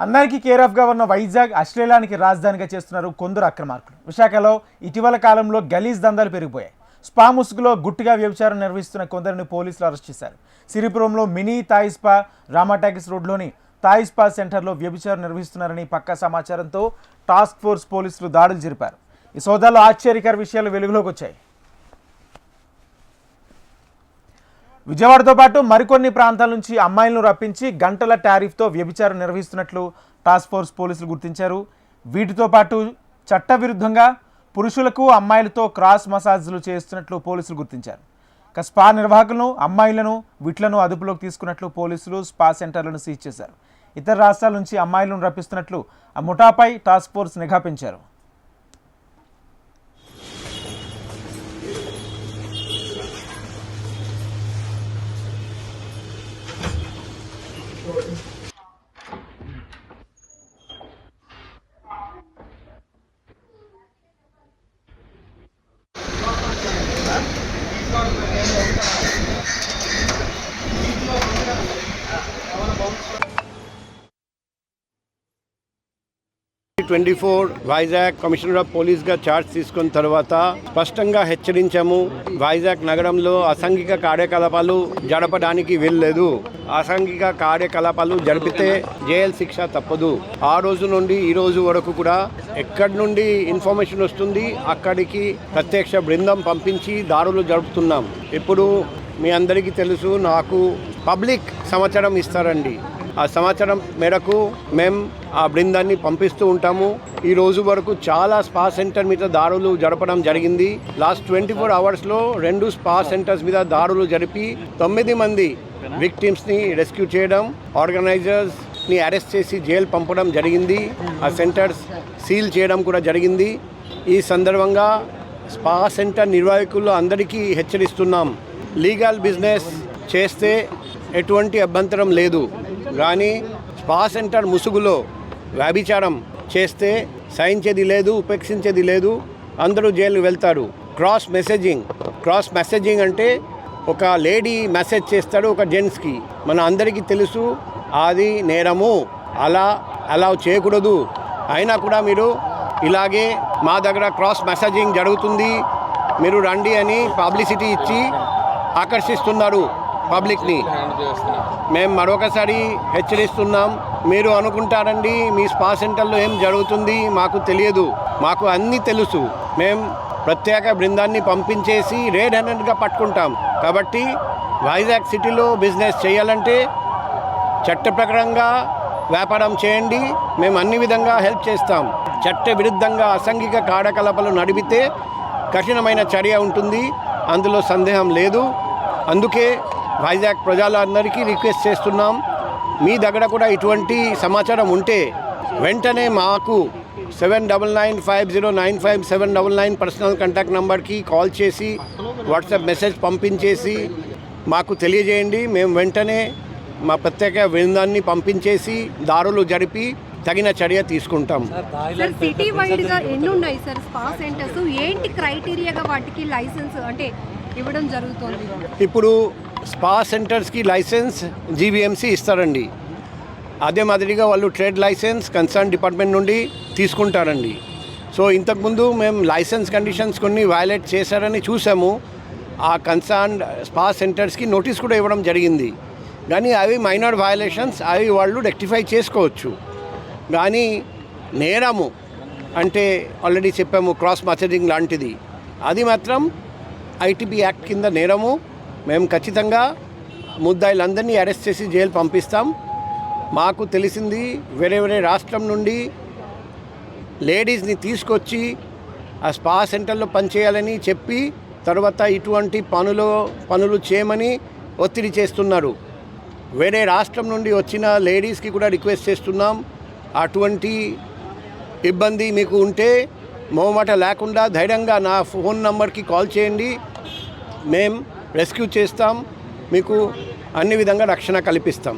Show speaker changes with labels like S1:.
S1: అందరికీ కేర్ ఆఫ్గా ఉన్న వైజాగ్ అశ్లీలానికి రాజధానిగా చేస్తున్నారు కొందరు అక్రమార్కులు. విశాఖలో ఇటీవల కాలంలో గలీజ్ దందాలు పెరిగిపోయాయి. స్పా ముసుగులో గుట్టుగా వ్యభిచారం నిర్వహిస్తున్న కొందరిని పోలీసులు అరెస్ట్ చేశారు. సిరిపురంలో మినీ థాయ్ స్పా, రామాటాకిస్ రోడ్లోని థాయ్ స్పా సెంటర్లో వ్యభిచారం నిర్వహిస్తున్నారని పక్కా సమాచారంతో టాస్క్ ఫోర్స్ పోలీసులు దాడులు జరిపారు. ఈ సోదాల్లో ఆశ్చర్యకర విషయాలు వెలుగులోకి వచ్చాయి. విజయవాడతో పాటు మరికొన్ని ప్రాంతాల నుంచి అమ్మాయిలను రప్పించి గంటల టారిఫ్తో వ్యభిచారం నిర్వహిస్తున్నట్లు టాస్క్ ఫోర్స్ పోలీసులు గుర్తించారు. వీటితో పాటు చట్టవిరుద్ధంగా పురుషులకు అమ్మాయిలతో క్రాస్ మసాజ్లు చేస్తున్నట్లు పోలీసులు గుర్తించారు. ఇక స్పా నిర్వాహకులను, అమ్మాయిలను, వీట్లను అదుపులోకి తీసుకున్నట్లు పోలీసులు స్పా సెంటర్లను సీజ్ చేశారు. ఇతర రాష్ట్రాల నుంచి అమ్మాయిలను రప్పిస్తున్నట్లు ఆ ముఠాపై టాస్క్ ఫోర్స్ నిఘా పెంచారు.
S2: వైజాగ్ కమిషనర్ ఆఫ్ పోలీస్గా ఛార్జ్ తీసుకున్న తర్వాత స్పష్టంగా హెచ్చరించాము. వైజాగ్ నగరంలో అసాంఘిక కార్యకలాపాలు జరపడానికి వీల్లేదు. అసాంఘిక కార్యకలాపాలు జరిపితే జైలు శిక్ష తప్పదు. ఆ రోజు నుండి ఈ రోజు వరకు కూడా ఎక్కడి నుండి ఇన్ఫర్మేషన్ వస్తుంది అక్కడికి ప్రత్యక్ష బృందం పంపించి దాడులు జరుపుతున్నాం. ఇప్పుడు మీ అందరికీ తెలుసు, నాకు పబ్లిక్ సమాచారం ఇస్తారండి. ఆ సమాచారం మేరకు మేము ఆ బృందాన్ని పంపిస్తూ ఉంటాము. ఈ రోజు వరకు చాలా స్పా సెంటర్ మీద దాడులు జరపడం జరిగింది. లాస్ట్ 24 అవర్స్లో 2 స్పా సెంటర్స్ మీద దాడులు జరిపి 9 మంది విక్టిమ్స్ని రెస్క్యూ చేయడం, ఆర్గనైజర్స్ని అరెస్ట్ చేసి జైలు పంపడం జరిగింది. ఆ సెంటర్స్ సీల్ చేయడం కూడా జరిగింది. ఈ సందర్భంగా స్పా సెంటర్ నిర్వాహకులు అందరికీ హెచ్చరిస్తున్నాం, లీగల్ బిజినెస్ చేస్తే ఎటువంటి అభ్యంతరం లేదు, కానీ స్పా సెంటర్ ముసుగులో వ్యభిచారం చేస్తే సహించేది లేదు, ఉపేక్షించేది లేదు, అందరూ జైలు వెళ్తారు. క్రాస్ మెసేజింగ్ అంటే ఒక లేడీ మెసేజ్ చేస్తాడు ఒక జెంట్స్కి, మన అందరికీ తెలుసు అది నేరము, అలా చేయకూడదు. అయినా కూడా మీరు ఇలాగే మా దగ్గర క్రాస్ మెసేజింగ్ జరుగుతుంది, మీరు రండి అని పబ్లిసిటీ ఇచ్చి ఆకర్షిస్తున్నారు పబ్లిక్ని. మేము మరొకసారి హెచ్చరిస్తున్నాం, మీరు అనుకుంటారండి మీ స్పా సెంటర్లో ఏం జరుగుతుంది మాకు తెలియదు, మాకు అన్నీ తెలుసు. మేము ప్రత్యేక బృందాన్ని పంపించేసి రెడ్ హ్యాండెడ్గా పట్టుకుంటాం. కాబట్టి వైజాగ్ సిటీలో బిజినెస్ చేయాలంటే చట్ట ప్రకారంగా వ్యాపారం చేయండి, మేము అన్ని విధంగా హెల్ప్ చేస్తాం. చట్ట విరుద్ధంగా అసాంఘిక కార్యకలాపాలు నడిపితే కఠినమైన చర్య ఉంటుంది, అందులో సందేహం లేదు. అందుకే వైజాగ్ ప్రజలందరికీ రిక్వెస్ట్ చేస్తున్నాం, మీ దగ్గర కూడా ఇటువంటి సమాచారం ఉంటే వెంటనే మాకు 7995095799 పర్సనల్ కాంటాక్ట్ నెంబర్కి కాల్ చేసి వాట్సాప్ మెసేజ్ పంపించేసి మాకు తెలియజేయండి. మేము వెంటనే మా ప్రత్యేక బృందాన్ని పంపించేసి దాడులు జరిపి తగిన చర్య తీసుకుంటాం.
S3: సార్, సిటీ వైడ్గా ఎన్ని ఉన్నాయి సార్ స్పా సెంటర్స్? ఏంటి క్రైటీరియాగా వాటికి లైసెన్స్ అంటే ఇవ్వడం జరుగుతుంది?
S2: ఇప్పుడు స్పా సెంటర్స్కి లైసెన్స్ జీవీఎంసీ ఇస్తారండి. అదే మాదిరిగా వాళ్ళు ట్రేడ్ లైసెన్స్ కన్సర్న్ డిపార్ట్మెంట్ నుండి తీసుకుంటారండి. సో ఇంతకుముందు మేము లైసెన్స్ కండిషన్స్ కొన్ని వయలేట్ చేశారని చూసాము. ఆ కన్సర్న్ స్పా సెంటర్స్కి నోటీస్ కూడా ఇవ్వడం జరిగింది. కానీ అవి మైనర్ వయలేషన్స్, అవి వాళ్ళు రెక్టిఫై చేసుకోవచ్చు. కానీ నేరము అంటే ఆల్రెడీ చెప్పాము, క్రాస్ మెసేజింగ్ లాంటిది, అది మాత్రం ఐటీపీ యాక్ట్ కింద నేరము. మేము ఖచ్చితంగా ముద్దాయిలందరినీ అరెస్ట్ చేసి జైలు పంపిస్తాం. మాకు తెలిసింది వేరే రాష్ట్రం నుండి లేడీస్ని తీసుకొచ్చి ఆ స్పా సెంటర్లో పనిచేయాలని చెప్పి తర్వాత ఇటువంటి పనులు చేయమని ఒత్తిడి చేస్తున్నారు. వేరే రాష్ట్రం నుండి వచ్చిన లేడీస్కి కూడా రిక్వెస్ట్ చేస్తున్నాం, అటువంటి ఇబ్బంది మీకు ఉంటే మొహమాట లేకుండా ధైర్యంగా నా ఫోన్ నంబర్కి కాల్ చేయండి, మేం రెస్క్యూ చేస్తాం, మీకు అన్ని విధంగా రక్షణ కల్పిస్తాం.